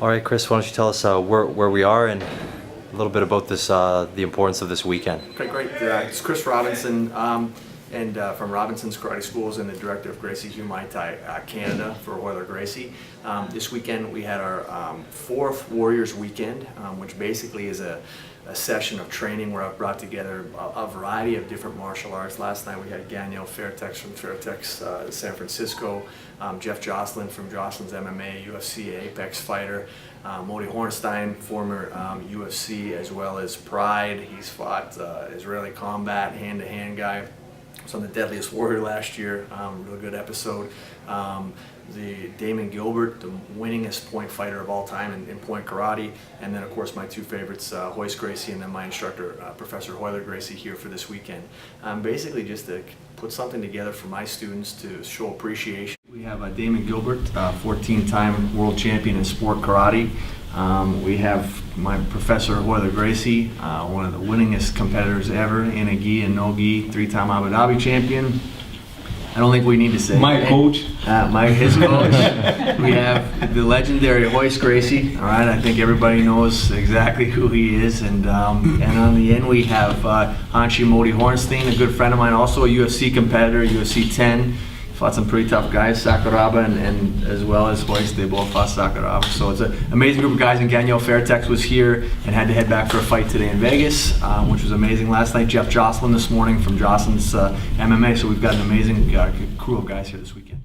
All right, Chris, why don't you tell us where we are and a little bit about this, the importance of this weekend. Okay, great. It's Chris Robinson, and from Robinson's Karate Schools, and the director of Gracie Muay Thai Canada for Royler Gracie. This weekend we had our fourth Warriors Weekend, which basically is a session of training where I've brought together a variety of different martial arts. Last night we had Daniel Fairtex from Fairtex San Francisco, Jeff Jocelyn from Jocelyn's MMA, UFC Apex fighter, Moti Horenstein, former UFC, as well as Pride. He's fought Israeli combat, hand-to-hand guy. Was on the Deadliest Warrior last year, really good episode. The Damon Gilbert, the winningest point fighter of all time in point karate, and then of course my two favorites, Royce Gracie and then my instructor, Professor Royler Gracie, here for this weekend. Basically just to put something together for my students to show appreciation. We have Damon Gilbert, 14-time world champion in sport karate. We have my Professor Royler Gracie, one of the winningest competitors ever, in a gi and no gi, 3-time Abu Dhabi champion. I don't think we need to say. My coach. His coach. We have the legendary Royce Gracie. All right, I think everybody knows exactly who he is. And on the end we have Hanshi Moti Horenstein, a good friend of mine, also a UFC competitor, UFC 10. Fought some pretty tough guys, Sakuraba and as well as Royce, they both fought Sakuraba. So it's an amazing group of guys, and Daniel Fairtex was here and had to head back for a fight today in Vegas, which was amazing last night. Jeff Jocelyn this morning from Jocelyn's MMA, so we've got an amazing crew of guys here this weekend.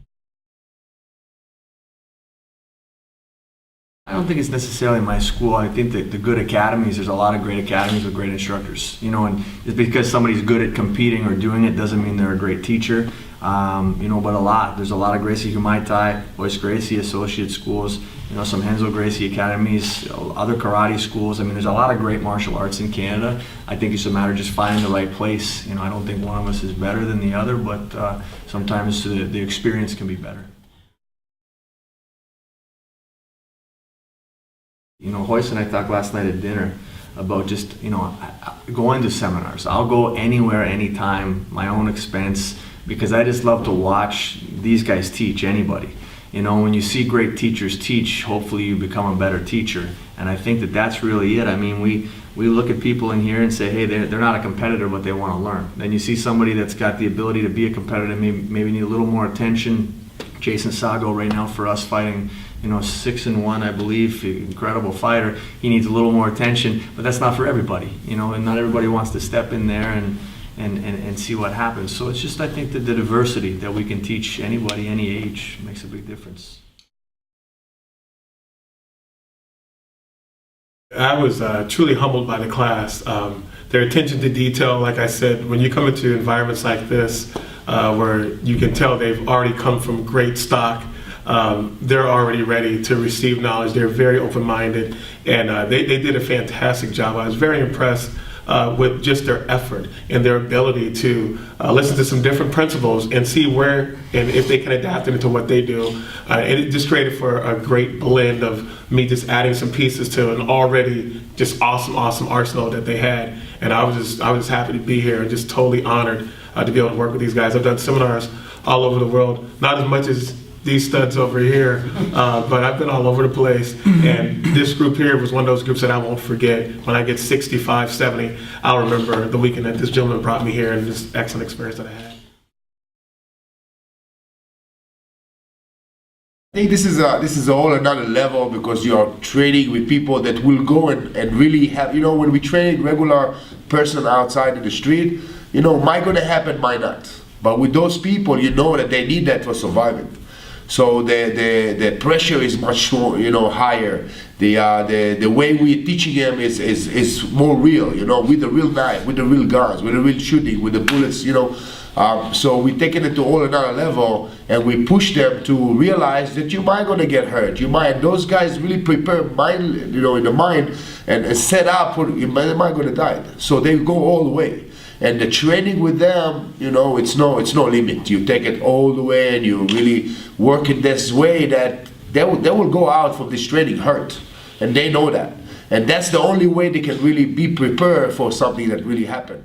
I don't think it's necessarily my school. I think that the good academies, there's a lot of great academies with great instructors. You know, and just because somebody's good at competing or doing it doesn't mean they're a great teacher. You know, but there's a lot of Gracie Muay Thai, Royce Gracie associate schools, you know, some Henzo Gracie academies, other karate schools. I mean, there's a lot of great martial arts in Canada. I think it's a matter of just finding the right place. You know, I don't think one of us is better than the other, but sometimes the experience can be better. You know, Royce and I talked last night at dinner about just, you know, going to seminars. I'll go anywhere, anytime, my own expense, because I just love to watch these guys teach anybody. You know, when you see great teachers teach, hopefully you become a better teacher. And I think that that's really it. I mean, we look at people in here and say, hey, they're not a competitor, but they want to learn. Then you see somebody that's got the ability to be a competitor, maybe need a little more attention. Jason Sago right now for us fighting, you know, 6-1, I believe, incredible fighter. He needs a little more attention, but that's not for everybody, you know, and not everybody wants to step in there and see what happens. So it's just, I think that the diversity that we can teach anybody, any age, makes a big difference. I was truly humbled by the class. Their attention to detail, like I said, when you come into environments like this, where you can tell they've already come from great stock, they're already ready to receive knowledge. They're very open-minded, and they did a fantastic job. I was very impressed with just their effort and their ability to listen to some different principles and see where and if they can adapt it into what they do. And it just created for a great blend of me just adding some pieces to an already just awesome arsenal that they had. And I was just happy to be here and just totally honored to be able to work with these guys. I've done seminars all over the world, not as much as these studs over here, but I've been all over the place, and this group here was one of those groups that I won't forget. When I get 65, 70, I'll remember the weekend that this gentleman brought me here and this excellent experience that I had. I think this is a whole another level, because you're training with people that will go and really have, you know, when we train regular person outside in the street, you know, might gonna happen, might not. But with those people, you know that they need that for surviving. So the pressure is much more, you know, higher. The way we're teaching them is more real, you know, with the real knife, with the real guns, with the real shooting, with the bullets, you know. So we're taking it to all another level, and we push them to realize that you might gonna get hurt. You might. Those guys really prepare mind, you know, in the mind and set up. You might gonna die. So they go all the way. And the training with them, you know, it's no limit. You take it all the way, and you really work in this way that they will go out from this training hurt, and they know that. And that's the only way they can really be prepared for something that really happened.